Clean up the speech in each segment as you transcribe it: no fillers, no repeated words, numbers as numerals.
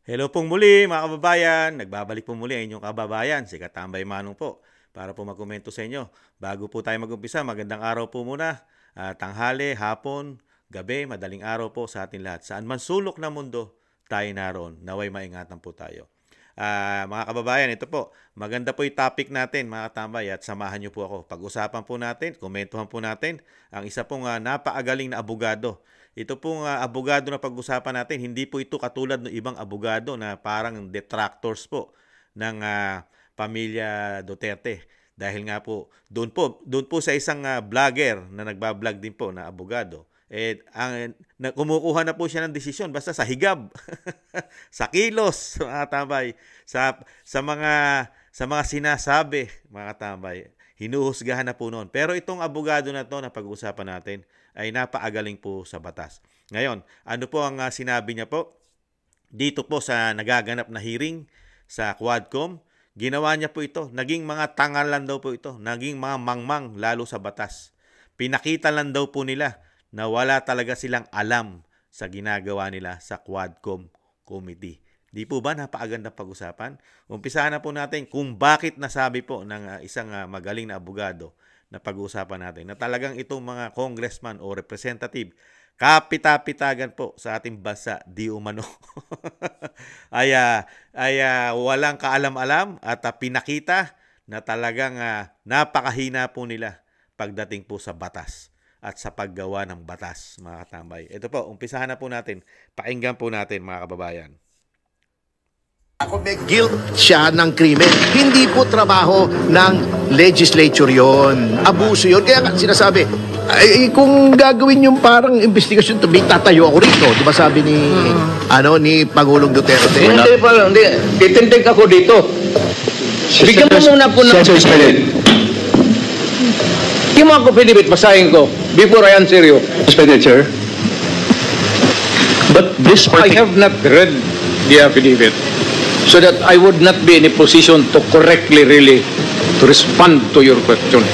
Hello pong muli mga kababayan. Nagbabalik po muli ang inyong kababayan, si Katambay Manong po, para po magkomento sa inyo. Bago po tayo mag-umpisa, magandang araw po muna. Tanghali, hapon, gabi, madaling araw po sa atin lahat. Saan man sulok ng mundo, tayo naroon. Naway maingatan po tayo. Mga kababayan, ito po, maganda po yung topic natin mga katambay at samahan niyo po ako. Pag-usapan po natin, komentuhan po natin ang isa pong napaagaling na abogado. Ito pong abogado na pag-usapan natin, hindi po ito katulad ng ibang abogado na parang detractors po ng pamilya Duterte. Dahil nga doon po sa isang vlogger na nagba-vlog din po na abogado. Kumukuha na po siya ng desisyon basta sa higab, sa kilos, mga tambay, sa mga sinasabi, mga tambay. Hinuhusgahan na po noon. Pero itong abogado na to na pag-uusapan natin ay napaagaling po sa batas. Ngayon, ano po ang sinabi niya po? Dito po sa nagaganap na hearing sa Quadcom, ginawa niya po ito. Naging mga tangal lang daw po ito. Naging mga mangmang lalo sa batas. Pinakita lang daw po nila na wala talaga silang alam sa ginagawa nila sa Quadcom Committee. Di po ba napakaganda pag-usapan? Umpisahan na po natin kung bakit nasabi po ng isang magaling na abogado na pag-uusapan natin na talagang itong mga congressman o representative kapita-pitagan po sa ating bansa di umano walang kaalam-alam at pinakita na talagang napakahina po nila pagdating po sa batas at sa paggawa ng batas, mga katambay. Ito po, umpisahan na po natin. Pakinggan po natin, mga kababayan. Ako may guilt siya ng krimen. Hindi po trabaho ng legislature yon. Abuso yon. Kaya nga sinasabi, ay, kung gagawin yung parang investigasyon, tatayo ako rito. Di ba sabi ni Pangulong Duterte? Hindi pa, hindi. Titindig ako dito. Bigyan mo muna po ng... Hindi mo ako pinibit, basahin ko before I answer you. Suspended, sir. But this I have not read the affidavit so that I would not be in a position to correctly really to respond to your question.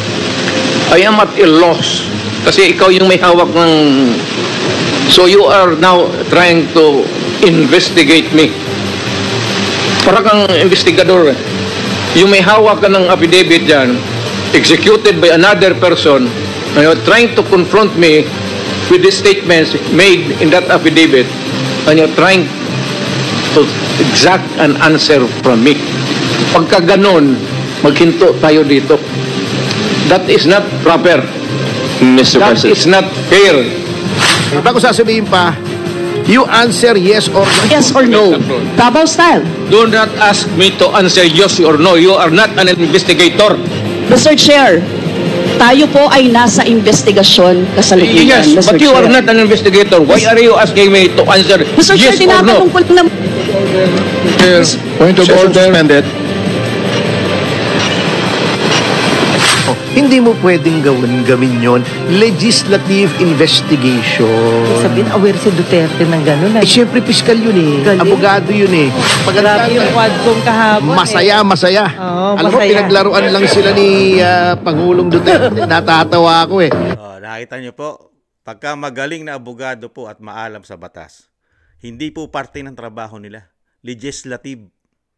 I am at a loss kasi ikaw yung may hawak ng... So you are now trying to investigate me. Para kang investigador. Yung may hawak ka ng affidavit dyan, executed by another person, and you're trying to confront me with the statements made in that affidavit, and you're trying to exact an answer from me. Pagka ganon, maghinto tayo dito. That is not proper. Mr. That President. is not fair. Bago sasabihin pa, you answer yes or no. Yes or no? Davao style. Do not ask me to answer yes or no. You are not an investigator. Mr. Chair, tayo po ay nasa investigasyon kasalukuyan, Yes, Mr. but you Chair. are not an investigator. Why are you asking me to answer Mr. Chair, yes or no? tinatanong ko lang Point of order. Suspended. Hindi mo pwedeng gawin yon. Legislative investigation. Sabihin, aware si Duterte ng gano'n. Eh, syempre, piskal yun eh. Galing. Abogado yun eh. Grabe yung quadcom kahapon. Masaya. Oo, Alam mo, masaya. pinaglaruan lang sila ni Pangulong Duterte. Natatawa ako eh. Nakita niyo po, pagka magaling na abogado po at maalam sa batas, hindi po parte ng trabaho nila. Legislative.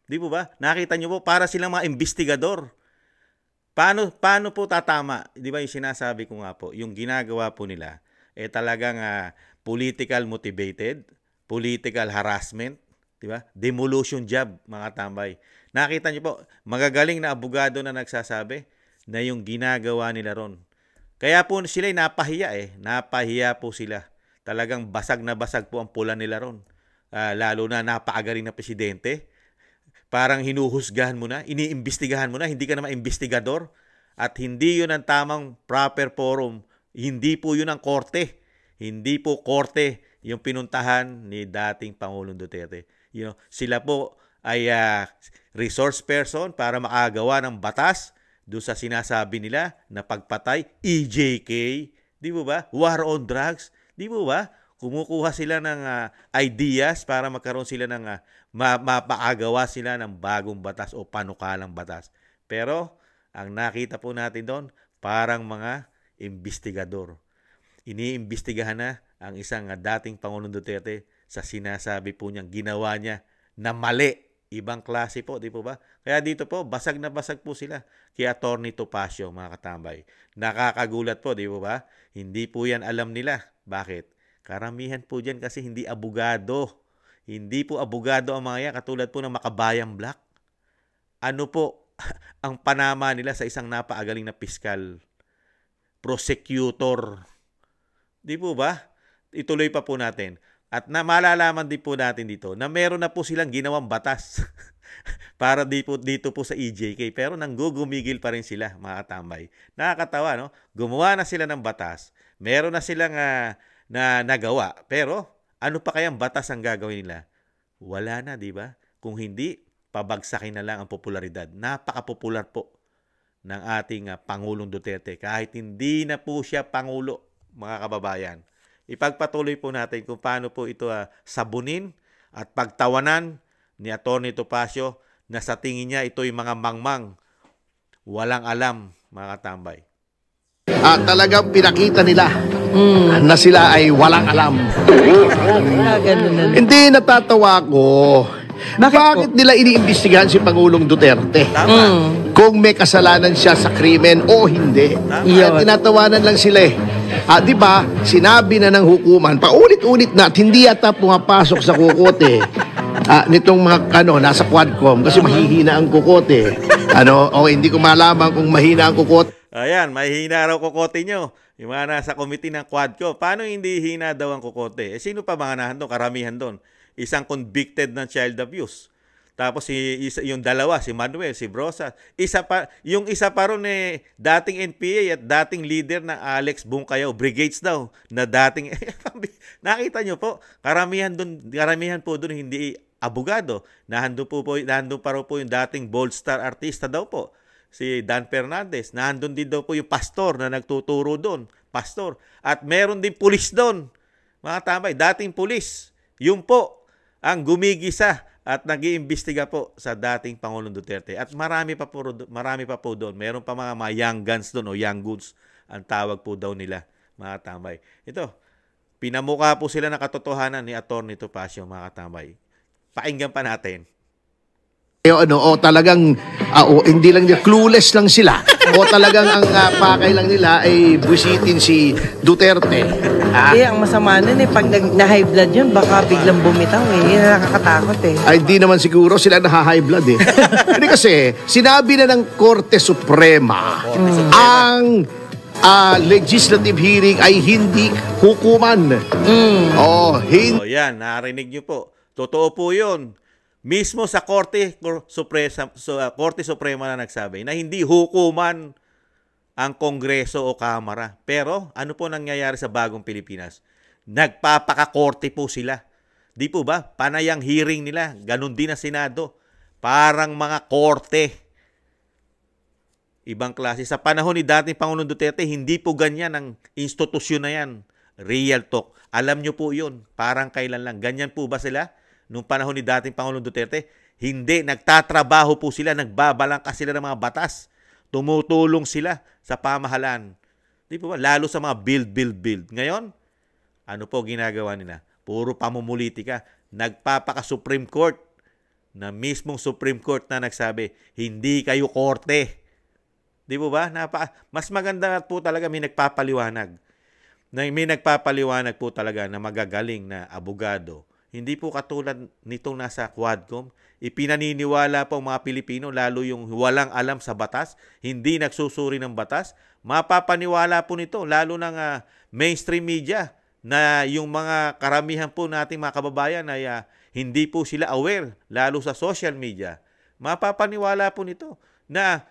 Di po ba? Nakita niyo po, para silang mga investigador. Paano po tatama? Di ba yung sinasabi ko nga po, yung ginagawa po nila, talagang political motivated, political harassment, di ba? Demolition job, mga tambay. Nakita niyo po, magagaling na abogado na nagsasabi na yung ginagawa nila ron. Kaya po sila napahiya Napahiya po sila. Talagang basag na basag po ang pula nila ron. Lalo na napakagaling na presidente. Parang hinuhusgahan mo na, iniimbestigahan mo na, hindi ka na maimbestigador at hindi yun ang tamang proper forum. Hindi po yun ang korte. Hindi po korte yung pinuntahan ni dating Pangulong Duterte. Sila po ay resource person para makagawa ng batas doon sa sinasabi nila na pagpatay, EJK, di po ba? War on drugs, di po ba? Kumukuha sila ng ideas para magkaroon sila ng mapakagawa sila ng bagong batas o panukalang batas. Pero ang nakita po natin doon, parang mga investigador. Iniimbestigahan na ang isang dating Pangulong Duterte sa sinasabi po niyang ginawa niya na mali. Ibang klase po, di po ba? Kaya dito po, basag na basag po sila kay Atty. Topacio, mga katambay. Nakakagulat po, di po ba? Hindi po yan alam nila. Bakit? Karamihan po dyan kasi hindi abogado. Hindi po abogado ang mga yan, katulad po ng Makabayang Black. Ano po ang panama nila sa isang napaagaling na piskal? Prosecutor. Di po ba? Ituloy pa po natin. At na malalaman din po natin dito na meron na po silang ginawang batas para dito po sa EJK. Pero nanggugumigil pa rin sila, mga katambay. Nakakatawa, no? Gumawa na sila ng batas. Meron na silang na nagawa. Pero ano pa kayang batas ang gagawin nila? Wala na, di ba? Kung hindi, pabagsakin na lang ang popularidad. Napaka-popular po ng ating Pangulong Duterte. Kahit hindi na po siya Pangulo, mga kababayan. Ipagpatuloy po natin kung paano po ito sabunin at pagtawanan ni Atty. Topacio na sa tingin niya ito'y mga mangmang. Walang alam, mga katambay. Talagang pinakita nila na sila ay walang alam. Ganun na. Hindi, natatawa ko. Bakit nila iniimbestigahan si Pangulong Duterte? Tama. Kung may kasalanan siya sa krimen o hindi. Kaya tinatawanan lang sila eh. Di ba, sinabi na ng hukuman, paulit-ulit na at hindi yata pumapasok sa kukote. Nitong mga nasa Quadcom kasi mahihina ang kukote. Hindi ko malaman kung mahina ang kukote. Ayan, mahihina raw kukote nyo. Yung mga nasa committee ng Quadcom. Paano hindi hina daw ang kukote? Sino pa mga nahan doon? Karamihan doon. Isang convicted ng child abuse. Tapos yung dalawa, si Manuel, si Brosa. Yung isa pa ron dating NPA at dating leader ng Alex Bungkayaw, Brigades daw, na dating, nakita nyo po, karamihan po doon hindi abogado. Nandun pa raw po yung dating Bold Star artista daw po, si Dan Fernandez. Nandun din daw po yung pastor na nagtuturo doon, pastor. At meron din pulis doon, mga tambay, dating pulis. Yung po ang gumigisa at nag-iimbestiga po sa dating Pangulong Duterte. At marami pa po doon. Meron pa mga young guns doon o young goods ang tawag po daw nila, mga tambay. Ito, pinamukha po sila ng katotohanan ni Atty. Topacio, mga tambay. Pakinggan pa natin. Talagang hindi lang nila, clueless lang sila. O talagang ang pakay lang nila ay busitin si Duterte. Ang masama nun pag na-high blood yun, baka biglang bumitaw Yun ang nakakatakot Ay, hindi naman siguro sila na-high blood Hindi kasi, sinabi na ng Korte Suprema, ang legislative hearing ay hindi hukuman. Yan, narinig nyo po. Totoo po yun. Mismo sa Korte Suprema na nagsabi na hindi hukuman ang Kongreso o Kamara. Pero ano po nangyayari sa bagong Pilipinas? Nagpapakakorte po sila. Di po ba? Panay ang hearing nila. Ganon din ang Senado. Parang mga korte. Ibang klase. Sa panahon ni dating Pangulong Duterte, hindi po ganyan ang institusyon na yan. Real talk. Alam nyo po yun. Parang kailan lang. Ganyan po ba sila? Nung panahon ni dating Pangulong Duterte, hindi. Nagtatrabaho po sila, nagbabalangkas sila ng mga batas. Tumutulong sila sa pamahalaan. Di po ba? Lalo sa mga build. Ngayon, ano po ginagawa nila? Puro pamumulitika. Nagpapaka-Supreme Court na mismong Supreme Court na nagsabi, hindi kayo korte. Di po ba? Mas maganda po talaga may nagpapaliwanag. May nagpapaliwanag po talaga na magagaling na abogado. Hindi po katulad nitong nasa Quadcom. Ipinaniniwala po ang mga Pilipino, lalo yung walang alam sa batas, hindi nagsusuri ng batas. Mapapaniwala po nito, lalo ng mainstream media, na yung mga karamihan po nating mga kababayan ay hindi po sila aware, lalo sa social media. Mapapaniwala po nito na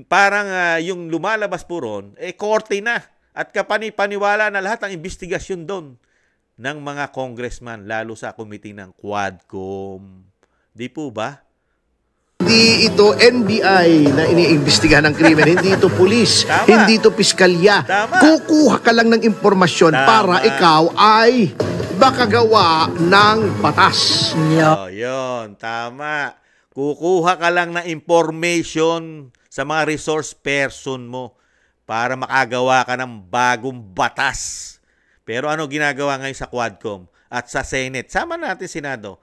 parang yung lumalabas po ron, korte na. At kapani-paniwala na lahat ang investigasyon doon ng mga congressman, lalo sa committee ng Quadcom. Di po ba? Hindi ito NBI na iniimbestigahan ng krimen. Hindi ito pulis. Tama. Hindi ito piskalya. Tama. Kukuha ka lang ng impormasyon para ikaw ay makagawa ng batas. Yun. Tama. Kukuha ka lang ng information sa mga resource person mo para makagawa ka ng bagong batas. Pero ano ginagawa ngayon sa Quadcom at sa Senate? Sama natin Senado.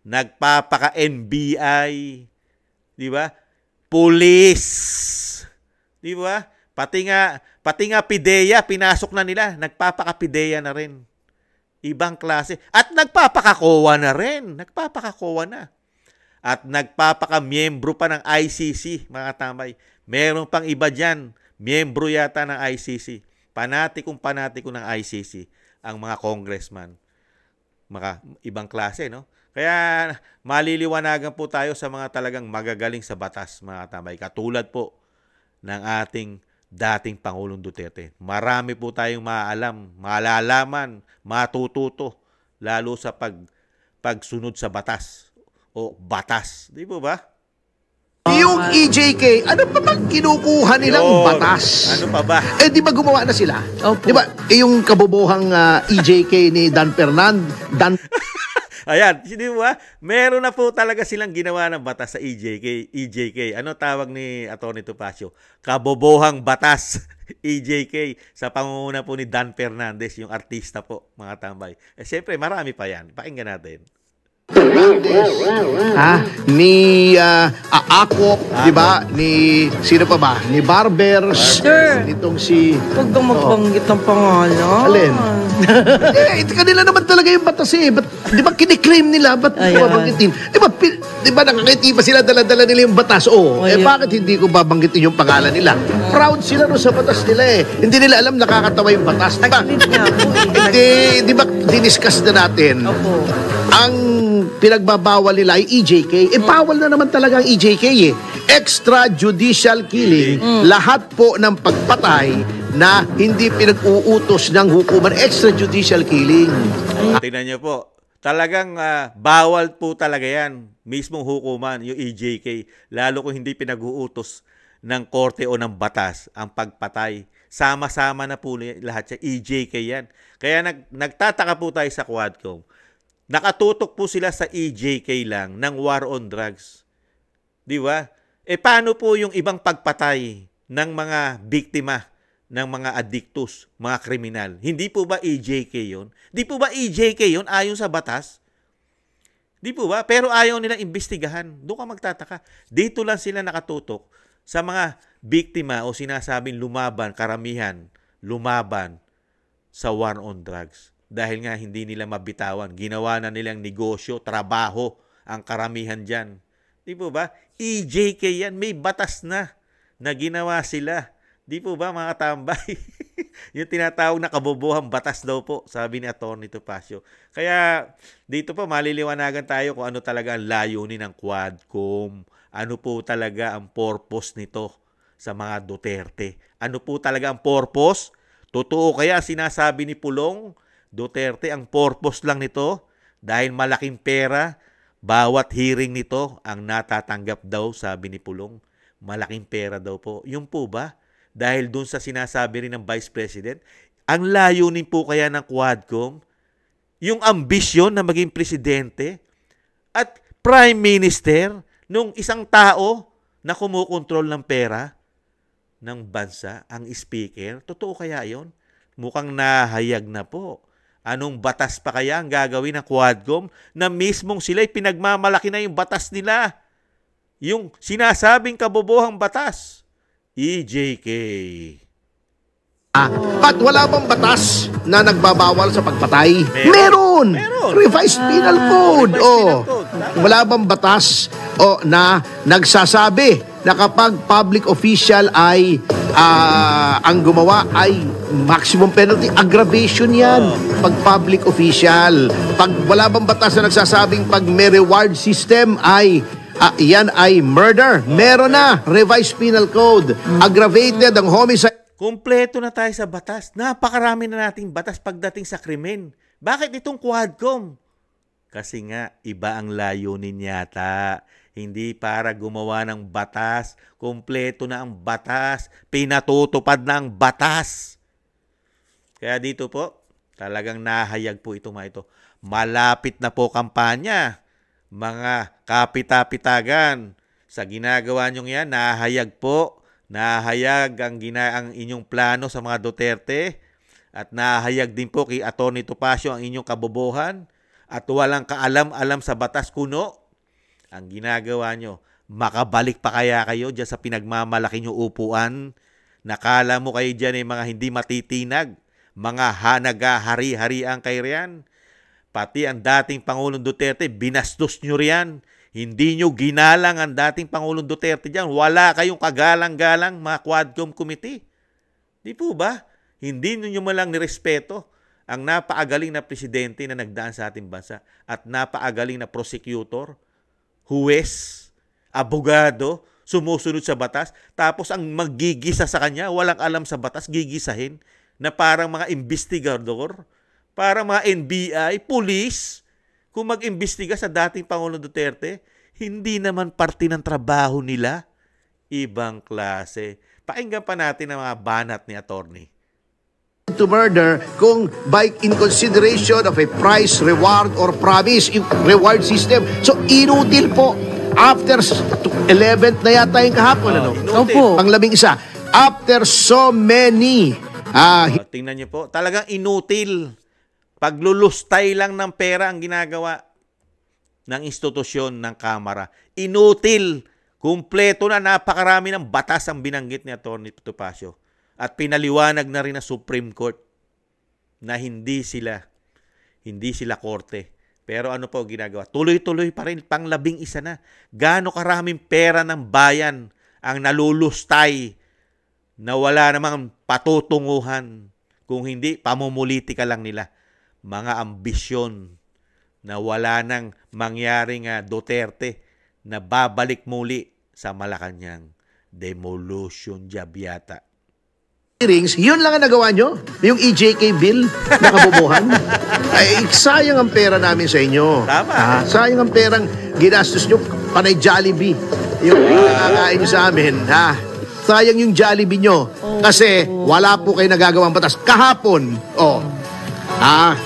nagpapaka-NBI, di ba? Police, di ba? Pati nga PIDEA, pinasok na nila, nagpapaka-PIDEA na rin. Ibang klase. At nagpapaka-COA na rin. Nagpapaka-COA na. At nagpapaka-miyembro pa ng ICC, mga tambay. Meron pang iba dyan, miyembro yata ng ICC. Panatikong ng ICC ang mga congressman. Mga ibang klase, no? Kaya maliliwanagan po tayo sa mga talagang magagaling sa batas, mga tambay. Katulad po ng ating dating Pangulong Duterte. Marami po tayong maaalam, malalaman, matututo, lalo sa pagsunod sa batas o batas. Di po ba? Yung EJK, ano pa bang kinukuha nilang Yun. batas? Ano pa ba? Eh, di ba gumawa na sila? Opo. Di ba, yung kabubuhang EJK ni Dan Ayan, di ba? Meron na po talaga silang ginawa ng batas sa EJK. Ano tawag ni Atty. Topacio? Kabobohang batas. EJK sa pangunguna po ni Dan Fernandez, yung artista po, mga tambay. Eh, siyempre, marami pa yan. Pakinggan natin. Ni Ako, di ba? Ni sino pa ba? Ni Barbers. Sir. Nitong si Huwag kang magbanggit ng pangalan. Alin? Kanila naman talaga yung batas eh. Di ba kiniklaim nila? Ba't Ayan. babanggitin? Di ba nakangiti ba sila dala-dala nila yung batas? Oo. Ayan. Bakit hindi ko babanggitin yung pangalan nila? Proud sila no sa batas nila eh. Hindi nila alam nakakatawa yung batas. Di ba? Taglit nga po eh. Di ba diniscuss na natin? Opo. Ang pinagbabawal nila ay EJK. Bawal na naman talaga ang EJK eh. Extrajudicial killing. Lahat po ng pagpatay na hindi pinag-uutos ng hukuman. Extrajudicial killing. Tingnan niyo po. Talagang bawal po talaga yan. Mismong hukuman, yung EJK. Lalo kung hindi pinag-uutos ng korte o ng batas ang pagpatay. Sama-sama na po lahat sa EJK yan. Kaya nagtataka po tayo sa Quadcom. Nakatutok po sila sa EJK lang ng war on drugs. Di ba? Paano po yung ibang pagpatay ng mga biktima, ng mga addictus, mga kriminal? Hindi po ba EJK yun? Di po ba EJK yun ayon sa batas? Di po ba? Pero ayaw nilang imbestigahan. Doon ka magtataka. Dito lang sila nakatutok sa mga biktima o sinasabing lumaban, karamihan, lumaban sa war on drugs. Dahil nga hindi nila mabitawan. Ginawa na nilang negosyo, trabaho, ang karamihan dyan. Di po ba? EJK yan. May batas na ginawa sila. Di po ba mga tambay? Yung tinatawag na kabobohang batas daw po, sabi ni Atty. Topacio. Kaya dito po maliliwanagan tayo kung ano talaga ang layunin ng Quadcom. Ano po talaga ang purpose nito sa mga Duterte. Ano po talaga ang purpose? Totoo kaya sinasabi ni Pulong Duterte, ang purpose lang nito dahil malaking pera, bawat hearing nito ang natatanggap daw, sabi ni Pulong. Malaking pera daw po. Yung po ba? Dahil dun sa sinasabi rin ng Vice President, ang layunin po kaya ng Quadcom, yung ambisyon na maging presidente at prime minister nung isang tao na kumukontrol ng pera ng bansa, ang speaker. Totoo kaya yon? Mukhang nahayag na po. Anong batas pa kaya ang gagawin ng Quadcom na mismong sila'y pinagmamalaki na yung batas nila? Yung sinasabing kabobohang batas. EJK. At wala bang batas na nagbabawal sa pagpatay? Meron. Revised Penal Code. Revised Penal Code. Wala bang batas na nagsasabi na kapag public official ay ang gumawa ay maximum penalty, aggravation yan. Pag public official. Pag wala bang batas na nagsasabing pag may reward system ay yan ay murder. Meron na. Revised Penal Code. Aggravated ang homicide. Kumpleto na tayo sa batas. Napakarami na nating batas pagdating sa krimen. Bakit itong Quadcom? Kasi nga, iba ang layunin yata. Hindi para gumawa ng batas. Kumpleto na ang batas. Pinatutupad na ang batas. Kaya dito po, talagang nahayag po ito mga ito. Malapit na po kampanya. Mga kapita-pitagan. Sa ginagawa nyong yan, nahayag po. Nahayag ang inyong plano sa mga Duterte at nahayag din po kay Atty. Topacio ang inyong kabobohan at walang kaalam-alam sa batas kuno. Ang ginagawa nyo, makabalik pa kaya kayo dyan sa pinagmamalaki nyo upuan? Nakala mo kayo dyan ay mga hindi matitinag, mga nagahari-harian kayo riyan. Pati ang dating Pangulong Duterte, binastos nyo riyan. Hindi nyo ginalang ang dating Pangulong Duterte dyan. Wala kayong kagalang-galang mga Quadcom Committee. Di po ba? Hindi nyo malang nirespeto ang napaagaling na presidente na nagdaan sa ating bansa at napaagaling na prosecutor, huwes, abogado, sumusunod sa batas, tapos ang maggigisa sa kanya, walang alam sa batas, gigisahin na parang mga investigador, parang mga NBI, police, kung mag-imbestiga sa dating Pangulong Duterte, hindi naman parte ng trabaho nila. Ibang klase. Pakinggan pa natin ang mga banat ni attorney. To murder kung by in consideration of a price, reward, or promise, reward system. So, inutil po. After 11th na yata yung kahapon, ano? Opo. Pang-11. After so many. Tingnan niyo po, talagang inutil. Paglulustay lang ng pera ang ginagawa ng institusyon ng Kamara. Inutil. Kumpleto na, napakarami ng batas ang binanggit ni Atty. Topacio. At pinaliwanag na rin ng Supreme Court na hindi sila korte. Pero ano po ginagawa? Tuloy-tuloy pa rin, pang-11 na. Gaano karaming pera ng bayan ang nalulustay na wala namang patutunguhan. Kung hindi, pamumulitika lang nila. Mga ambisyon na wala nang mangyaring Duterte na babalik muli sa Malacanang. Demolition job yata. Hearings, yun lang ang nagawa nyo. Yung EJK bill na kabubuhan. Ay, sayang ang pera namin sa inyo. Tama. Sayang ang perang ginastos nyo, panay Jollibee. Yung nakakain nyo sa amin. Sayang yung Jollibee nyo. Kasi wala po kayo nagagawang batas. Kahapon,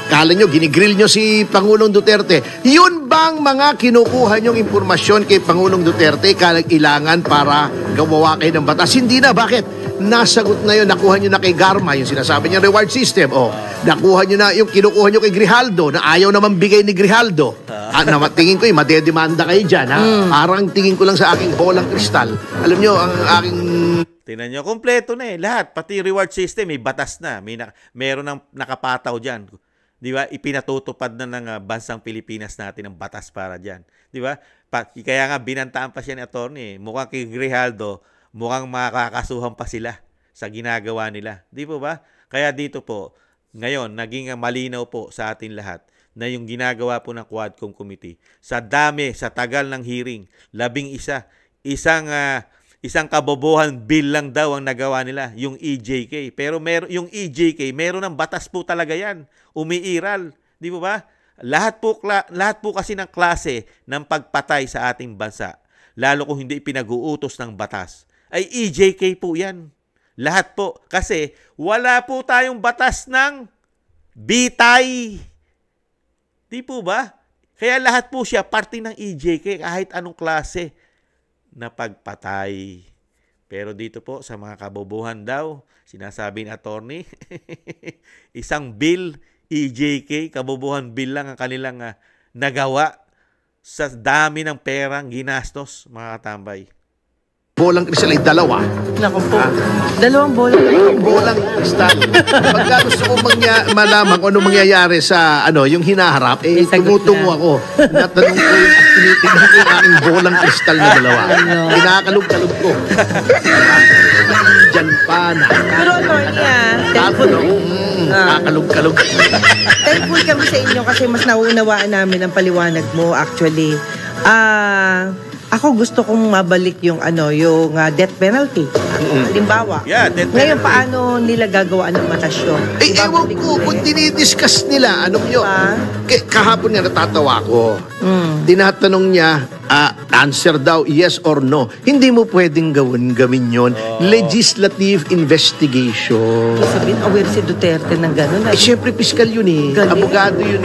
kala nyo, ginigrill nyo si Pangulong Duterte. Yun bang mga kinukuha nyong impormasyon kay Pangulong Duterte kailangan para gawawa kayo ng batas? Hindi na. Bakit? Nasagot na yun, nakuha nyo na kay Garma, yung sinasabi niya reward system. Nakuha nyo na yung kinukuha nyo kay Grijaldo, na ayaw naman bigay ni Grijaldo. Tingin ko, madedemanda kayo dyan. Parang tingin ko lang sa aking bolang kristal. Alam nyo, ang aking... Tingnan nyo, kompleto na lahat. Pati reward system, may batas na. Meron ng nakapataw dyan. Di ba? Ipinatutupad na ng bansang Pilipinas natin ang batas para dyan. Di ba? Kaya nga, binantaan pa siya ni attorney. Mukhang kay Grijaldo, mukhang makakasuhan pa sila sa ginagawa nila. Di po ba? Kaya dito po, ngayon, naging malinaw po sa atin lahat na yung ginagawa po ng Quadcom Committee, sa dami, sa tagal ng hearing, 11, isang kabobohan bill lang daw ang nagawa nila, yung EJK. Pero yung EJK, meron ng batas po talaga yan. Umiiral. Di po ba? Lahat po kasi ng klase ng pagpatay sa ating bansa, lalo kung hindi pinag-uutos ng batas, ay EJK po yan. Lahat po. Kasi wala po tayong batas ng bitay. Di po ba? Kaya lahat po siya parte ng EJK kahit anong klase na pagpatay. Pero dito po sa mga kabobohan daw, sinasabi ni attorney, isang bill, EJK, kabobohan bill lang ang kanilang nagawa sa dami ng perang ginastos, mga katambay. Bolang kristal ay dalawa. Naku po. Dalawang Bolang kristal. Pagka gusto kong malaman kung ano mangyayari sa yung hinaharap, tumutungo ako. Natanong ko tinitignan ko yung aking bolang kristal na dalawa. Kinakalog-kalog ko. Diyan pa na. Pero thankful. Kakalog-kalog. Thankful kami sa inyo kasi mas nauunawaan namin ang paliwanag mo actually. Ako gusto kong mabalik yung death penalty. Halimbawa. Yeah, death penalty. Ngayon, paano nila gagawaan ng matasyon? Ewan ko kung dinidiscuss nila. Kahapon nga natatawa ko. Tinatanong niya, answer daw, yes or no. Hindi mo pwedeng gawin yon. Legislative investigation. Sabihin, aware si Duterte ng gano'n. Siyempre, piskal yun Galing. Abogado yun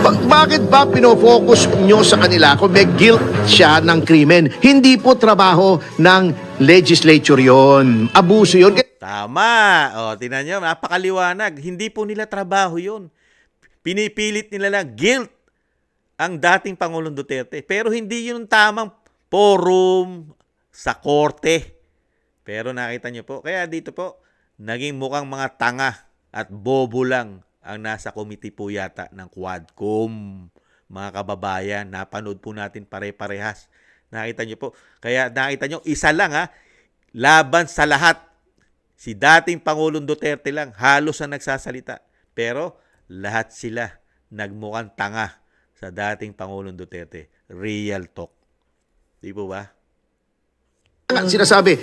Bakit ba pinofocus nyo sa kanila kung may guilt siya ng krimen? Hindi po trabaho ng legislature yon. Abuso yon. Tama. Tingnan nyo, napakaliwanag. Hindi po nila trabaho yun. Pinipilit nila lang guilt ang dating Pangulong Duterte. Pero hindi yun tamang forum sa korte. Pero nakita niyo po, kaya dito po, naging mukhang mga tanga at bobo lang ang nasa committee po yata ng Quadcom. Mga kababayan, napanood po natin pare-parehas. Nakita niyo po. Kaya nakita niyo, isa lang laban sa lahat. Si dating Pangulong Duterte lang, halos ang nagsasalita. Pero lahat sila nagmukhang tanga sa dating Pangulong Duterte. Real talk. Di po ba? Sinasabi,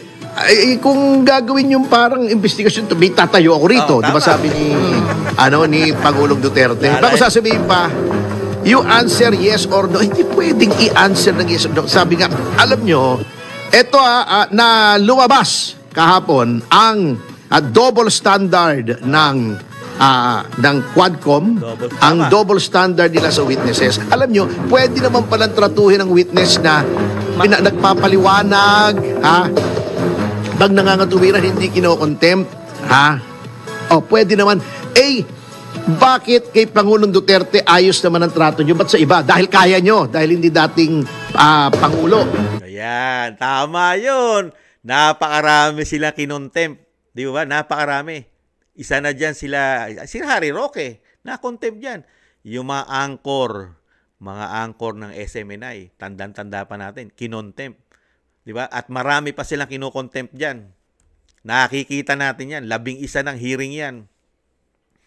kung gagawin yung parang investigasyon, may tatayo ako rito. Di ba sabi ni Pangulong Duterte? Bago sasabihin pa, you answer yes or no. Hindi pwedeng i-answer ng yes or no. Sabi nga, alam nyo, ito na lumabas kahapon ang double standard ng Quadcom, ang double standard nila sa witnesses. Alam nyo, pwede naman palang tratuhin ng witness na nagpapaliwanag, pag nangangatuwiran, hindi kinokontempt, pwede naman. Bakit kay Pangulong Duterte ayos naman ang trato nyo? Ba't sa iba? Dahil kaya nyo, dahil hindi dating Pangulo. Ayan, tama yun. Napakarami sila kinontempt. Di ba? Napakarami. Isa na dyan si Harry Roque, na-contempt dyan. Yung mga anchor ng SMNI, tandang-tanda pa natin, kinontempt. Di ba? At marami pa silang kinokontempt dyan. Nakikita natin yan. 11 ng hearing yan.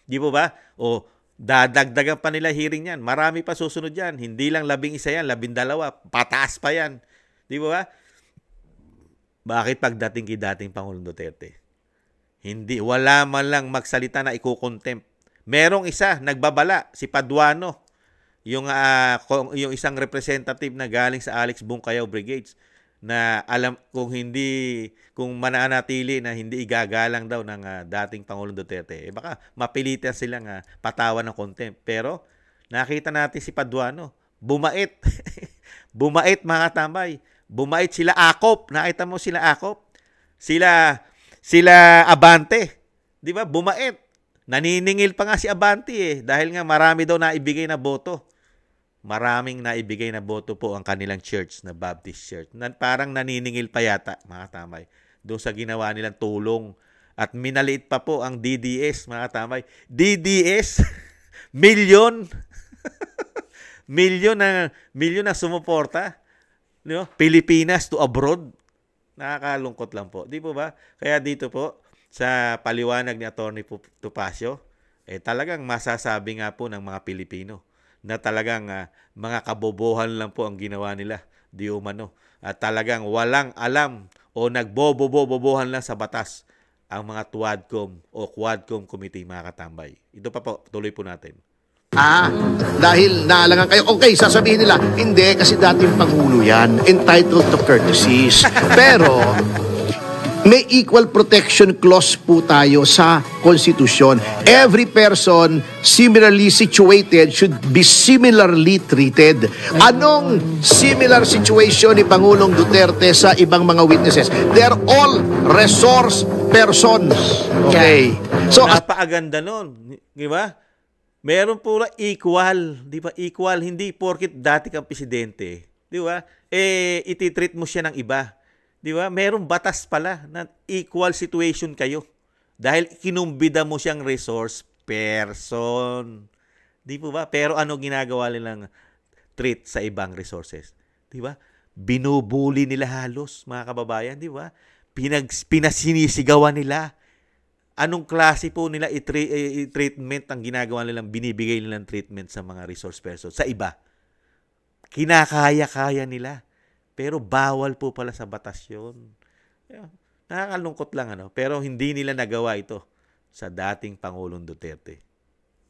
Di po ba? O dadagdagan pa nila hearing yan. Marami pa susunod yan. Hindi lang 11 yan, 12. Pataas pa yan. Di ba? Bakit pagdating kay dating Pangulong Duterte? Wala man lang magsalita na iko-contempt. Merong isa, nagbabala, si Paduano, yung isang representative na galing sa Alex Bungkayaw Brigades, na alam kung mananatili na hindi igagalang daw ng dating Pangulong Duterte, baka mapilitan silang patawan ng contempt. Pero nakita natin si Paduano, bumait. Bumait mga tambay. Bumait sila Akop. Nakita mo sila Akop? Sila Abante. Di ba? Bumait. Naniningil pa nga si Abante dahil nga marami daw naibigay na boto. Maraming naibigay na boto po ang kanilang church na Baptist Church. Parang naniningil pa yata, mga tamay, doon sa ginawa nilang tulong. At minaliit pa po ang DDS, mga tamay. DDS? Milyon? milyon na sumuporta. No? Pilipinas to abroad. Nakakalungkot lang po. Di po ba? Kaya dito po, sa paliwanag ni Atty. Topacio, talagang masasabi nga po ng mga Pilipino na talagang mga kabobohan lang po ang ginawa nila, di umano. At talagang walang alam o nagbobobobohan lang sa batas ang mga Quadcom o Quadcom Committee, mga katambay. Ito pa po, tuloy po natin. Dahil naalangan kayo. Okay, sasabihin nila, hindi, kasi dating Pangulo yan, entitled to courtesies. Pero may equal protection clause po tayo sa konstitusyon. Every person similarly situated should be similarly treated. Anong similar situation ni Pangulong Duterte sa ibang mga witnesses? They're all resource persons. Okay. So, napakaganda nun. Di ba? Meron po equal. Di ba? Equal. Hindi porkit dati kang presidente. Di ba? Ititreat mo siya ng iba. Di ba? Merong batas pala na equal situation kayo. Dahil kinumbida mo siyang resource person. Di po ba? Pero ano ginagawa nilang treat sa ibang resources? Di ba? Binubuli nila halos, mga kababayan. Di ba? Pinasinisigawan nila. Anong klase po nila treatment ang ginagawa nilang, binibigay nilang treatment sa mga resource person? Sa iba. Kinakaya-kaya nila. Pero bawal po pala sa batas yun. Nakakalungkot lang, pero hindi nila nagawa ito sa dating Pangulong Duterte.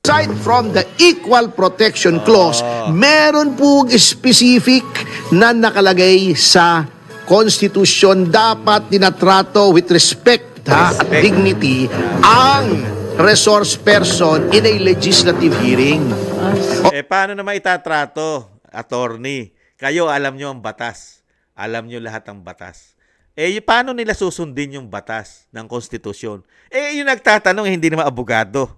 Aside from the Equal Protection Clause, meron po specific na nakalagay sa Constitution, dapat tinatrato with respect at dignity ang resource person in a legislative hearing. Paano naman itatrato, attorney? Kayo alam nyo ang batas. Alam nyo lahat ang batas. Paano nila susundin yung batas ng konstitusyon? Yung nagtatanong, hindi naman abogado.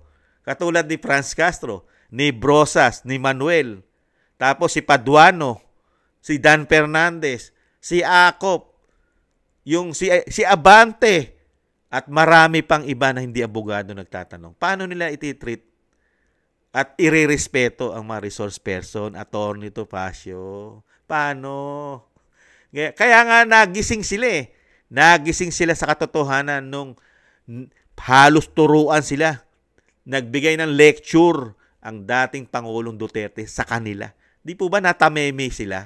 Katulad ni Franz Castro, ni Brosas, ni Manuel. Tapos si Paduano, si Dan Fernandez, si Acop, si Abante, at marami pang iba na hindi abogado nagtatanong. Paano nila ititreat at irerespeto ang mga resource person, Attorney Topacio? Paano? Kaya nga nagising sila eh. Nagising sila sa katotohanan nung halos turuan sila. Nagbigay ng lecture ang dating Pangulong Duterte sa kanila. Di po ba natameme sila?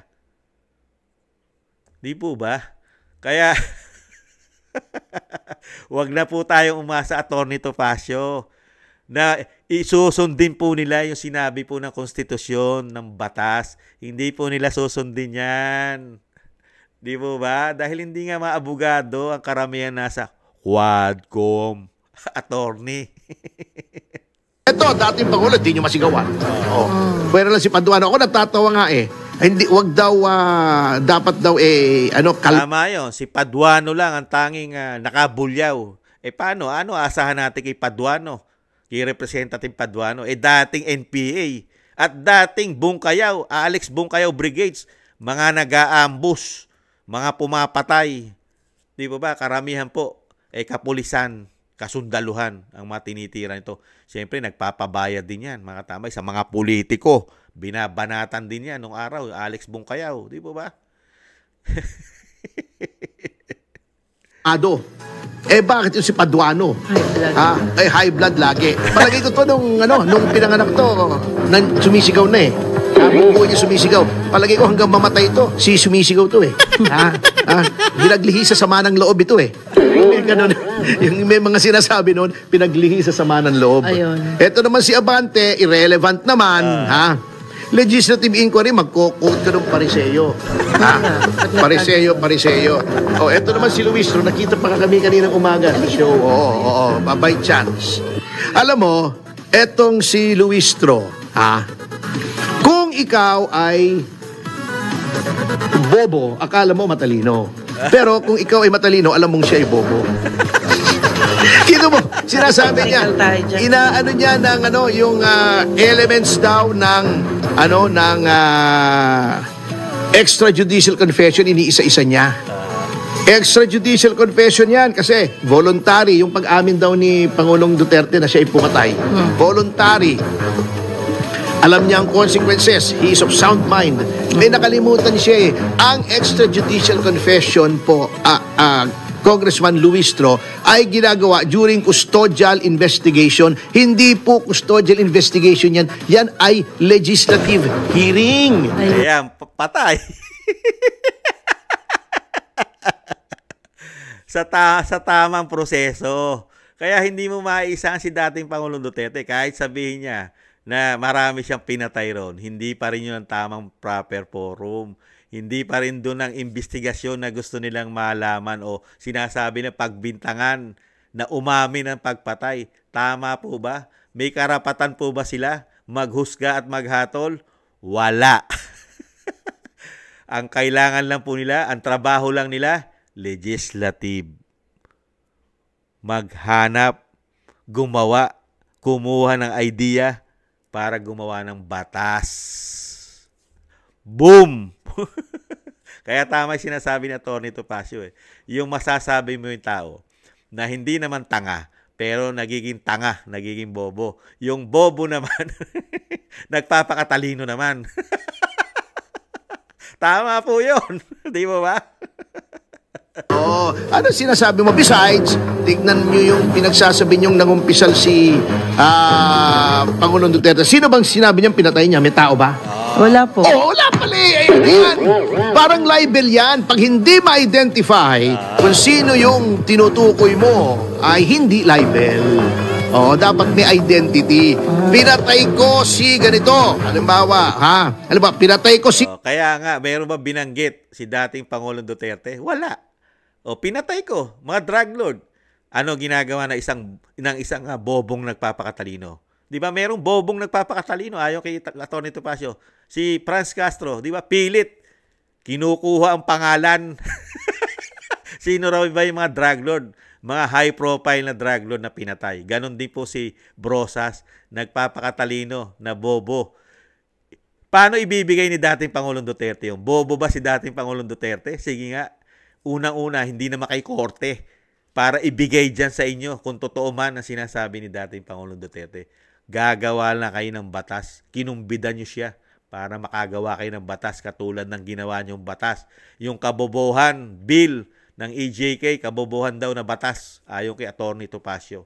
Di po ba? Kaya wag na po tayong umasa, Attorney Topacio, na isusundin po nila yung sinabi po ng konstitusyon, ng batas. Hindi po nila susundin yan. Di po ba? Dahil hindi nga maabogado ang karamihan nasa Quadcom. Attorney. Ito, dating Pangulo, di nyo masigawan. Oh. Pwera lang si Paduano. Ako natatawa nga eh. Hindi, wag daw, dapat daw Tama yun. Si Paduano lang ang tanging nakabulyaw. Paano? Ano asahan natin kay Paduano? Kay Representative Paduano? Dating NPA. At dating Bungkayaw, Alex Bungkayaw Brigades. Mga nag-aambus. Mga pumapatay. Di ba? Karamihan po. Kapulisan, kasundaluhan ang mga tinitira nito. Siyempre, nagpapabayad din yan, mga tamay, sa mga politiko. Binabanatan din yan nung araw, Alex Bungkayaw. Di ba? Bakit yung si Paduano? High blood. High blood lagi. Palagay ko to nung pinanganak to, sumisigaw na eh. Buhay niya sumisigaw. Palagay ko hanggang mamatay ito, sumisigaw to eh. Pinaglihi sa sama ng loob ito eh. May mga sinasabi noon, pinaglihi sa sama ng loob. Ayun. Ito naman si Abante, irrelevant naman. Legislative inquiry, magkukot ka ng pariseyo. Pariseyo. Ito naman si Luistro, nakita pa kami kaninang umaga sa show. By chance. Alam mo, etong si Luistro, kung ikaw ay bobo, akala mo matalino. Pero kung ikaw ay matalino, alam mong siya ay bobo. Kino mo, sinasabi niya, inaano niya ng yung elements daw ng extrajudicial confession, iniisa-isa niya. Extrajudicial confession yan kasi voluntary, yung pag-amin daw ni Pangulong Duterte na siya ay pumatay. Voluntary. Alam niya ang consequences. He is of sound mind. May nakalimutan siya eh. Ang extrajudicial confession po, Congressman Luistro, ay ginagawa during custodial investigation. Hindi po custodial investigation yan. Yan ay legislative hearing. Ayan, patay. sa tamang proseso. Kaya hindi mo maisahan si dating Pangulong Duterte kahit sabihin niya na marami siyang pinatay ron. Hindi pa rin yun ang tamang proper forum. Hindi pa rin doon ang investigasyon na gusto nilang malaman o sinasabi na pagbintangan na umamin ng pagpatay. Tama po ba? May karapatan po ba sila maghusga at maghatol? Wala. Ang kailangan lang po nila, ang trabaho lang nila, legislative. Maghanap, gumawa, kumuha ng idea para gumawa ng batas. Boom! Kaya tama yung sinasabi ni Atty. Topacio eh. Yung masasabi mo yung tao na hindi naman tanga, pero nagiging tanga, nagiging bobo. Yung bobo naman, nagpapakatalino naman. Tama po yun. Di mo ba? Ano sinasabi mo? Besides, tignan nyo yung pinagsasabi nyong nangumpisal si Pangulong Duterte. Sino bang sinabi niyang pinatay niya? May tao ba? Wala po. Wala pala eh. Ayan. Parang libel yan. Pag hindi ma-identify kung sino yung tinutukoy mo, ay hindi libel. Dapat may identity. Pinatay ko si ganito. Halimbawa, pinatay ko si... Kaya nga, mayroon ba binanggit si dating Pangulong Duterte? Wala. Pinatay ko, mga drug lord. Ano ginagawa ng isang bobong nagpapakatalino? 'Di ba? Merong bobong nagpapakatalino ayon kay Atty. Topacio. Si Franz Castro, 'di ba? Pilit kinukuha ang pangalan. Sino raw ba yung mga drug lord? Mga high profile na drug lord na pinatay. Ganon din po si Brosas, nagpapakatalino na bobo. Paano ibibigay ni dating Pangulong Duterte yung? Bobo ba si dating Pangulong Duterte? Sige nga, unang-una, hindi na makaikorte para ibigay dyan sa inyo kung totoo man ang sinasabi ni dating Pangulong Duterte. Gagawa na kayo ng batas. Kinumbidan nyo siya para makagawa kayo ng batas katulad ng ginawa nyong batas. Yung kabobohan bill ng EJK, kabobohan daw na batas ayon kay Atty. Topacio.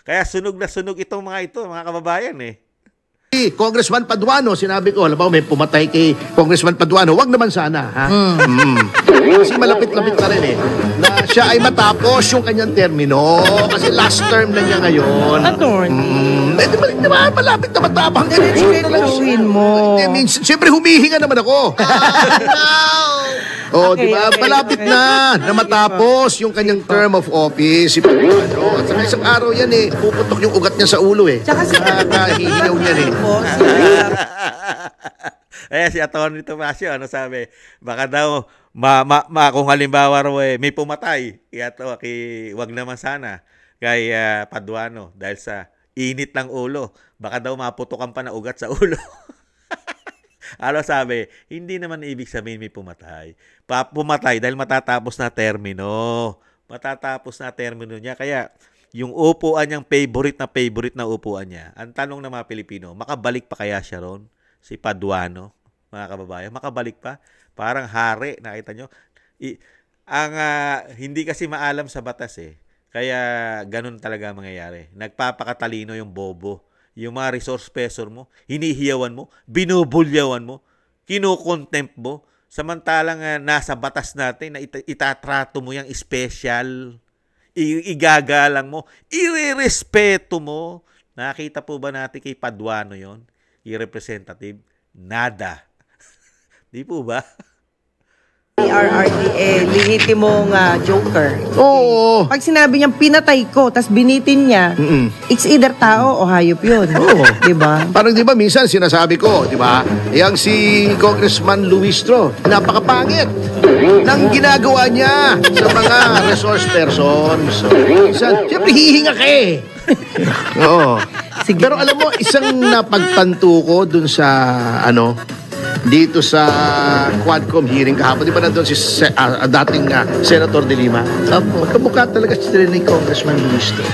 Kaya sunog na sunog itong mga kababayan eh. Congressman Paduano, sinabi ko, alam mo, may pumatay kay Congressman Paduano, wag naman sana, ha? Kasi malapit-lapit na rin eh, na siya ay matapos yung kanyang termino, kasi last term na niya ngayon. Di ba, malapit na matapang. Siguraduhin mo. Siyempre, humihinga naman ako. Oh, Okay, di ba? okay, Malapit okay. na matapos yung kanyang term of office. Si Paduano. At saka isang araw yan eh, puputok yung ugat niya sa ulo eh. Tsaka si Nakakahihiyaw niyan eh. Si Atty. Topacio, ano sabi? Baka daw, kung halimbawa raw may pumatay, wag naman sana kay Paduano dahil sa init ng ulo. Baka daw maputukan pa na ugat sa ulo. Ano sabi? Hindi naman ibig sabihin may pumatay. Pumatay dahil matatapos na termino. Matatapos na termino niya. Kaya yung upuan niyang favorite na upuan niya. Ang tanong ng mga Pilipino, makabalik pa kaya siya ron? Si Paduano, mga kababayan, makabalik pa? Parang hari, nakita nyo? Hindi kasi maalam sa batas eh. Kaya ganun talaga mangyayari. Nagpapakatalino yung bobo. Yung mga resource person mo, hinihiyawan mo, binubulyawan mo, kinukontempt mo, samantalang nasa batas natin na itatrato mo yung special, igagalang mo, irerespeto mo. Nakita po ba natin kay Paduano yon, yung representative? Nada. Di po ba? RRD, lehitimong joker. Oo. Pag sinabi niyang pinatay ko, tas binitin niya, it's either tao o hayop yun. Oo. Diba? Parang di ba minsan sinasabi ko, di ba? Yang si Congressman Luistro, napakapangit ng ginagawa niya sa mga resource persons. So, minsan, siyempre hihinga ka eh. Oo. Sige. Pero alam mo, isang napagtanto ko dun sa, dito sa Quadcom hearing kahapon, di ba nandun si dating Senator De Lima? Magkamukha talaga si ni Congressman Luistro.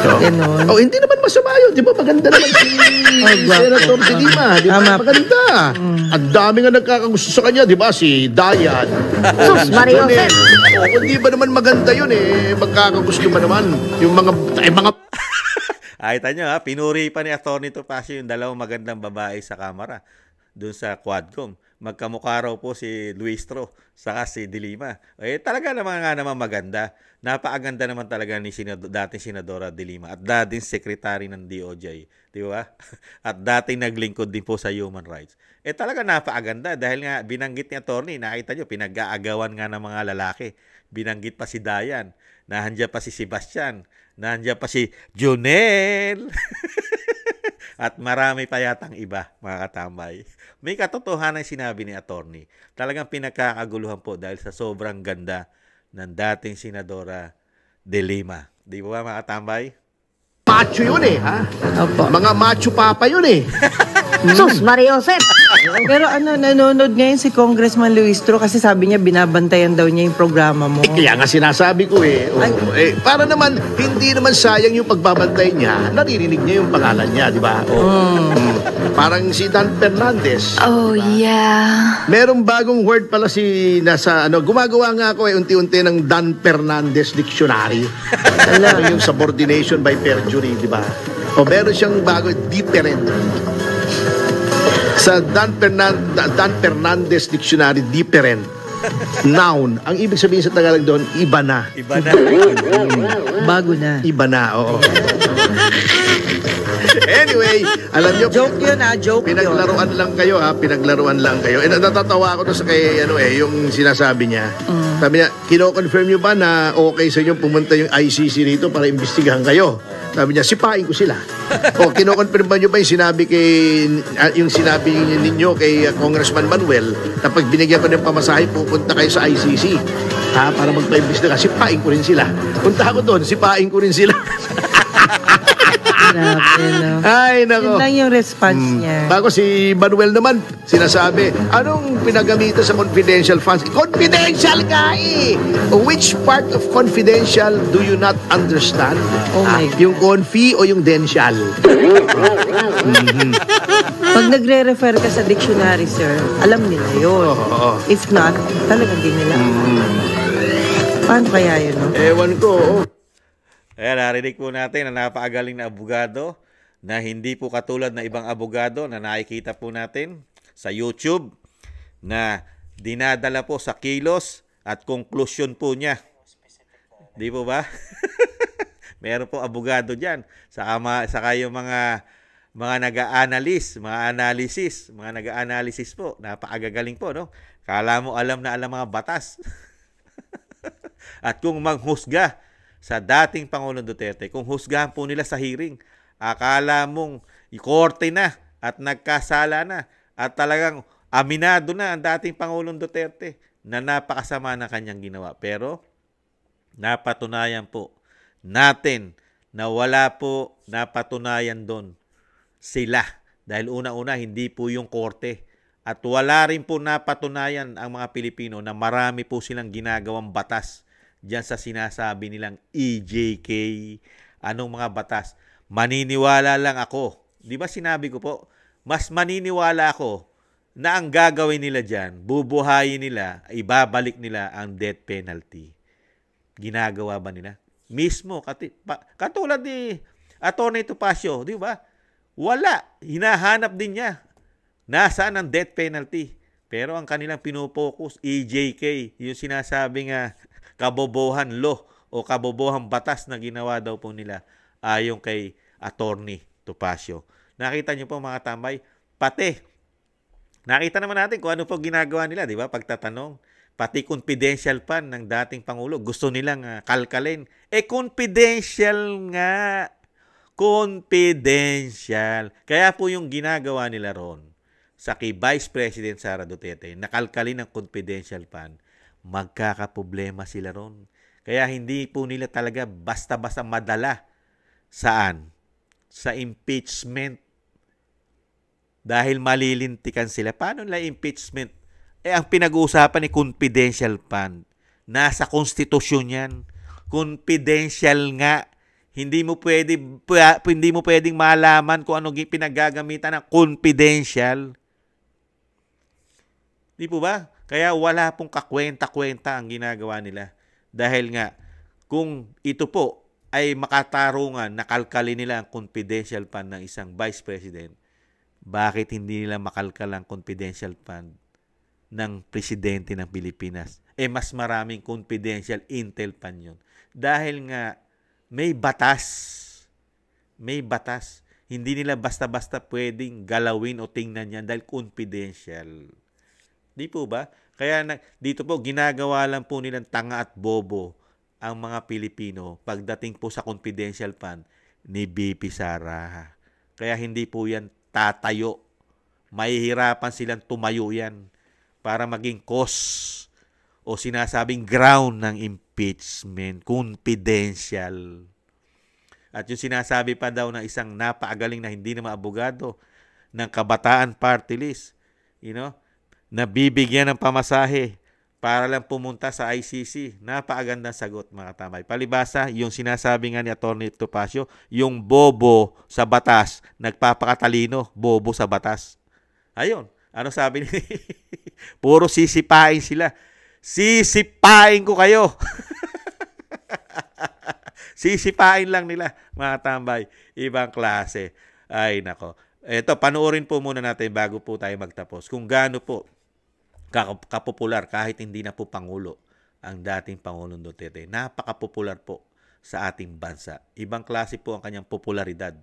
Ganon. Oh, hindi naman masama yun. Di ba maganda naman si Senator De Lima? Di ba Tama. maganda? Ang dami nga nagkakagusto sa kanya, di ba? Si Dayan. Sus, Mario Jose. Oh, hindi ba naman maganda yun eh? Magkakagusto ba naman? Yung mga Kita nyo pinuri pa ni Atty. Topacio yung dalawang magandang babae sa Kamara doon sa Quadcom. Magkamukha raw po si Luistro saka si De Lima. Talaga naman maganda. Napakaganda naman talaga ni dating Senadora De Lima at dating Secretary ng DOJ. Di ba? At dating naglingkod din po sa human rights. Talaga napakaganda dahil nga binanggit ni attorney, nakita nyo, pinag-aagawan nga ng mga lalaki. Binanggit pa si Dayan. Nahandyan pa si Sebastian. Nahandyan pa si Junel. At marami pa yatang iba, mga katambay. May katotohanan sinabi ni attorney. Talagang pinagkakaguluhan po dahil sa sobrang ganda ng dating Senadora De Lima. Di ba mga katambay? macho yun eh, ha? Opo. Mga macho papa yun eh. Sus, Mario Jose. Pero nanonood ngayon si Congressman Luistro kasi sabi niya binabantayan daw niya yung programa mo. Kaya nga sinasabi ko eh. Para naman, hindi naman sayang yung pagbabantay niya. Naririnig niya yung pangalan niya, di ba? Parang si Dan Fernandez. Oh, yeah. Merong bagong word pala gumagawa nga ako unti-unti ng Dan Fernandez Dictionary. Yung subordination by perjury, di ba? O meron siyang bago, different. Sa Dan Fernandez Dictionary, different. Noun. Ang ibig sabihin sa Tagalog doon, iba na. Iba na. Bago na. Iba na, oo. Anyway, alam nyo, Joke yun joke yun. pinaglaruan lang kayo pinaglaruan lang kayo. Natatawa ako doon sa kay yung sinasabi niya. Sabi niya, kino-confirm niyo ba na okay sa inyo pumunta yung ICC rito para imbestigahan kayo? Sabi niya, sipain ko sila. O kino-confirm ba niyo ba yung sinabi ninyo kay Congressman Manuel na pag binigyan ko ng pamasahe pupunta kayo sa ICC para magpa-imbestiga, sipain ko rin sila. Punta ako doon, sipain ko rin sila. Grabe, no? Ay, Yun nako. lang yung response niya. Bago si Manuel naman, sinasabi, anong pinagamitan sa confidential funds? Confidential ka eh! Which part of confidential do you not understand? Oh my God. Yung confi o yung dential? Pag nagre-refer ka sa dictionary, sir, alam nila yun. Oo. If not, talagang di nila. Paano kaya yun, no? Ewan ko. Ayan, narinig po natin na napakagaling na abogado na hindi po katulad na ibang abogado na nakikita po natin sa YouTube na dinadala po sa kilos at konklusyon po niya. Di po ba? Meron po abogado dyan. Saka yung mga nag-a-analysis, mga nag-a-analysis po. Napakagagaling po, no? Kala mo alam na alam mga batas. At kung manghusga sa dating Pangulong Duterte, kung husgahan po nila sa hearing, akala mong ikorte na at nagkasala na at talagang aminado na ang dating Pangulong Duterte na napakasama na kanyang ginawa. Pero napatunayan po natin na wala po napatunayan doon sila. Dahil una-una, hindi po yung korte. At wala rin po napatunayan ang mga Pilipino na marami po silang ginagawang batas diyan sa sinasabi nilang EJK. Anong mga batas? Maniniwala lang ako. Di ba sinabi ko po, mas maniniwala ako na ang gagawin nila diyan, bubuhayin nila, ibabalik nila ang death penalty. Ginagawa ba nila? Mismo, katulad ni Atty. Topacio, di ba? Wala. Hinahanap din niya. Nasaan ang death penalty? Pero ang kanilang pinopokus, EJK, yung sinasabing kabobohan law o kabobohan batas na ginawa daw po nila ayon kay Atty. Topacio. Nakita niyo po mga tambay, pati nakita naman natin kung ano po ginagawa nila, di ba? Pagtatanong, pati confidential fund ng dating Pangulo, gusto nilang kalkalin. Confidential nga. Confidential. Kaya po yung ginagawa nila ron sa kay Vice President Sara Duterte, nakalkalin ng confidential fund, magkakaproblema sila ron. Kaya hindi po nila talaga basta-basta madala. Saan? Sa impeachment. Dahil malilintikan sila. Paano nila impeachment? Ang pinag-uusapan ni confidential fund. Nasa konstitusyon yan. Confidential nga. Hindi mo pwedeng malaman kung ano pinagagamitan ng confidential. Di po ba? Kaya wala pong kakwenta-kwenta ang ginagawa nila. Dahil nga, kung ito po ay makatarungan, nakalkali nila ang confidential fund ng isang Vice President, bakit hindi nila makalkal ang confidential fund ng Presidente ng Pilipinas? Mas maraming confidential intel fund yun. Dahil nga, may batas. May batas. Hindi nila basta-basta pwedeng galawin o tingnan yan dahil confidential. Di po ba? Kaya dito po, ginagawa lang po nilang tanga at bobo ang mga Pilipino pagdating po sa confidential fund ni BP Sara. Kaya hindi po yan tatayo. Mahihirapan silang tumayo yan para maging cause o sinasabing ground ng impeachment. Confidential. At yung sinasabi pa daw ng isang napakagaling na hindi naman abogado ng Kabataan Party List, na bibigyan ng pamasahe para lang pumunta sa ICC. Napakagandang sagot, mga tamay. Palibasa, yung sinasabi nga ni Atty. Topacio, yung bobo sa batas, nagpapakatalino, bobo sa batas. Ayun, ano sabi ni? Puro sisipain sila. Sisipain ko kayo. Sisipain lang nila, mga tambay. Ibang klase. Ay, nako. Ito, panoorin po muna natin bago po tayo magtapos. Kung gaano po kapopular kahit hindi na po Pangulo ang dating Pangulong Duterte. Napakapopular po sa ating bansa. Ibang klase po ang kanyang popularidad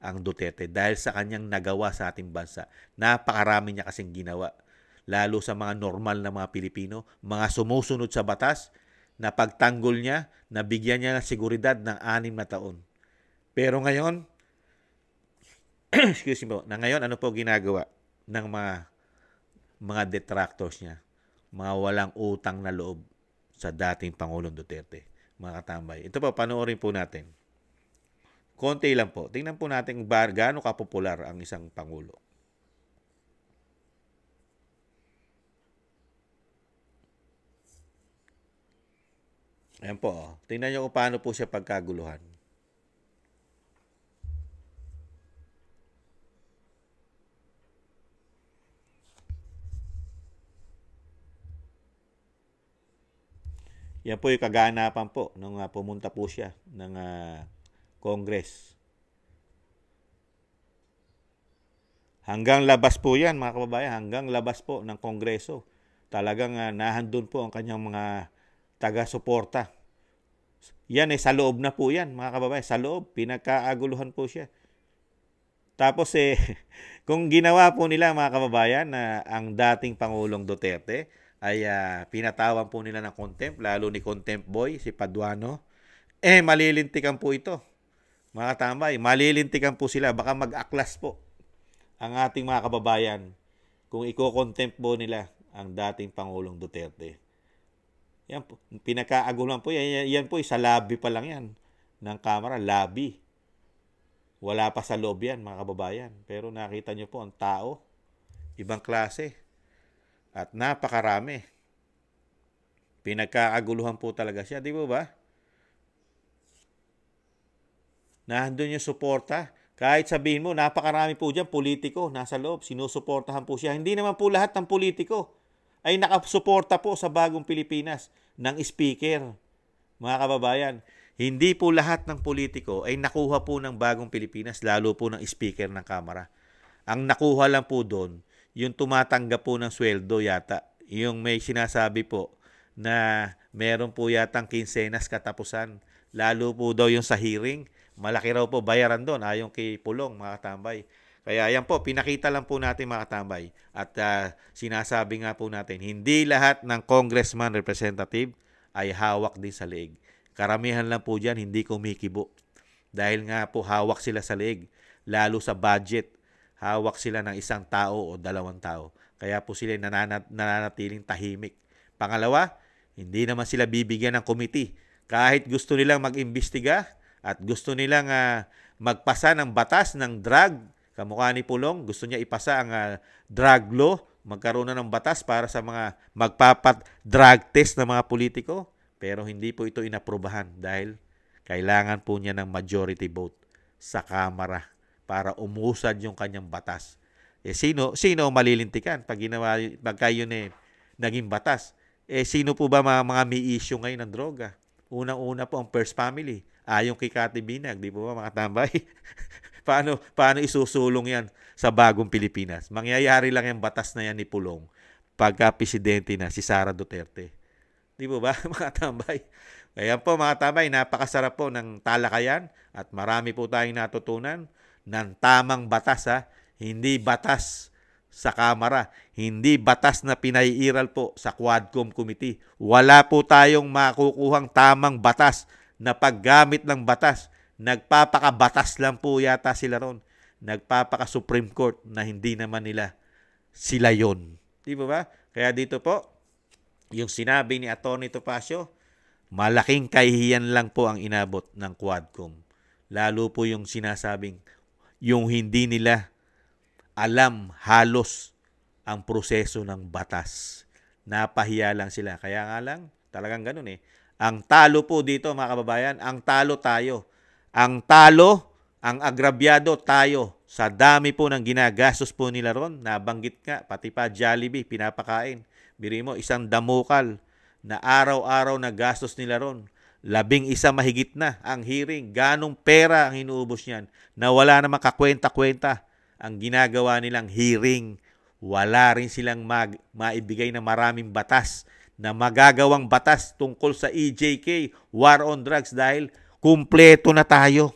ang Duterte dahil sa kanyang nagawa sa ating bansa. Napakarami niya kasing ginawa. Lalo sa mga normal na mga Pilipino, mga sumusunod sa batas, na pagtanggol niya, nabigyan niya ng seguridad ng 6 na taon. Pero ngayon, excuse me po, ngayon ano po ginagawa ng mga detractors niya, mga walang utang na loob sa dating Pangulong Duterte, mga katambay. Ito po, panoorin po natin. Konti lang po. Tingnan po natin gaano kapopular ang isang pangulo. Ayan po. Oh. Tingnan nyo kung paano po siya pagkaguluhan. Yan po yung kaganapan po nung pumunta po siya ng Congress. Hanggang labas po yan, mga kababayan. Hanggang labas po ng Kongreso. Talagang nahandun po ang kanyang mga taga-suporta. Yan sa loob na po yan, mga kababayan. Sa loob, pinagkaaguluhan po siya. Tapos kung ginawa po nila, mga kababayan, na ang dating Pangulong Duterte ay pinatawan po nila ng contempt, lalo ni contempt boy, si Paduano, malilintikan po ito. Mga tambay, malilintikan po sila. Baka mag-aklas po ang ating mga kababayan kung iko-contempt po nila ang dating Pangulong Duterte. Yan po, pinakaaguluhan po yan. Yan po, sa lobby pa lang yan ng Kamara, lobby. Wala pa sa loob yan, mga kababayan. Pero nakita nyo po, ang tao, ibang klase. At napakarami. Pinagkaaguluhan po talaga siya. Di ba? Nandun yung suporta. Kahit sabihin mo, napakarami po dyan, politiko, nasa loob, sinusuportahan po siya. Hindi naman po lahat ng politiko ay nakasuporta po sa Bagong Pilipinas ng speaker. Mga kababayan, hindi po lahat ng politiko ay nakuha po ng Bagong Pilipinas, lalo po ng speaker ng Kamara. Ang nakuha lang po doon, yung tumatanggap po ng sweldo yata. Yung may sinasabi po na meron po yatang kinsenas katapusan. Lalo po daw yung sa hearing. Malaki raw po bayaran doon ayon kay Pulong, mga katambay. Kaya yan po, pinakita lang po natin, mga katambay. At sinasabi nga po natin, hindi lahat ng congressman representative ay hawak din sa leeg. Karamihan lang po dyan, hindi kumikibo. Dahil nga po hawak sila sa leeg. Lalo sa budget, hawak sila ng isang tao o dalawang tao. Kaya po sila nananatiling tahimik. Pangalawa, hindi naman sila bibigyan ng committee. Kahit gusto nilang mag-imbestiga at gusto nilang magpasa ng batas ng drug, kamukha ni Pulong, gusto niya ipasa ang drug law, magkaroon na ng batas para sa mga magpapat-drug test ng mga politiko. Pero hindi po ito inaprubahan dahil kailangan po niya ng majority vote sa Kamara para umusad yung kanyang batas. Sino malilintikan pagka yun naging batas? Sino po ba mga may issue ngayon ng droga? Unang-una po ang First Family. Ayon kay Cathy Binag, di po ba, mga tambay? paano isusulong yan sa Bagong Pilipinas? Mangyayari lang yung batas na yan ni Pulong pagka presidente na si Sara Duterte. Di po ba, mga tambay? Kaya po, mga tambay, napakasarap po ng talakayan at marami po tayong natutunan ng tamang batas. Hindi batas sa Kamara, hindi batas na pinaiiral po sa Quadcom Committee. Wala po tayong makukuhang tamang batas na paggamit ng batas. Nagpapakabatas lang po yata sila ron. Nagpapaka-Supreme Court na hindi naman nila sila yon. Di ba? Kaya dito po, yung sinabi ni Atty. Topacio, malaking kahihiyan lang po ang inabot ng Quadcom. Lalo po yung sinasabing, yung hindi nila alam halos ang proseso ng batas. Napahiya lang sila. Kaya nga lang, talagang ganun Ang talo po dito, mga kababayan, ang talo tayo. Ang talo, ang agrabyado tayo. Sa dami po ng ginagastos po nila ron, nabanggit nga, pati pa Jollibee, pinapakain. Biri mo, isang damukal na araw-araw na gastos nila ron. 11 mahigit na ang hearing. Ganong pera ang inuubos niyan na wala namang kakwenta-kwenta. Ang ginagawa nilang hearing, wala rin silang maibigay na maraming batas na magagawang batas tungkol sa EJK, War on Drugs, dahil kumpleto na tayo.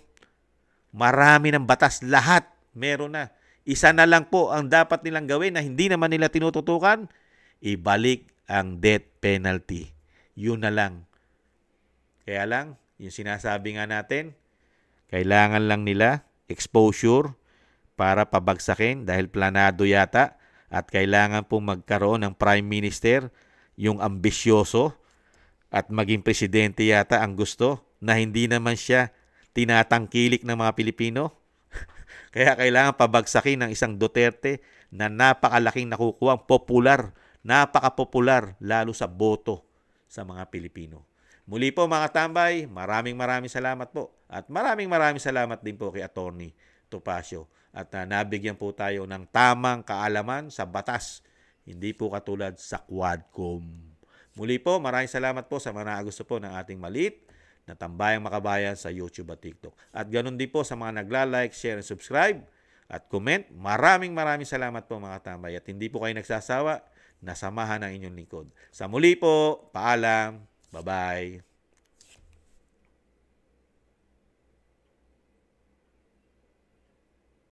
Marami ng batas, lahat meron na. Isa na lang po ang dapat nilang gawin na hindi naman nila tinututukan, ibalik ang death penalty. Yun na lang. Kaya lang, yung sinasabi nga natin, kailangan lang nila exposure para pabagsakin dahil planado yata at kailangan pong magkaroon ng Prime Minister yung ambisyoso at maging presidente yata ang gusto na hindi naman siya tinatangkilik ng mga Pilipino. Kaya kailangan pabagsakin ng isang Duterte na napakalaking nakukuha, popular, napaka-popular, lalo sa boto sa mga Pilipino. Muli po mga tambay, maraming salamat po. At maraming salamat din po kay Attorney Topacio. At nabigyan po tayo ng tamang kaalaman sa batas. Hindi po katulad sa Quadcom. Muli po, maraming salamat po sa mga gusto po ng ating maliit na Tambayang Makabayan sa YouTube at TikTok. At ganun din po sa mga nagla-like, share, and subscribe at comment. Maraming salamat po mga tambay. At hindi po kayo nagsasawa na samahan ng inyong lingkod. Sa muli po, paalam. Bye-bye.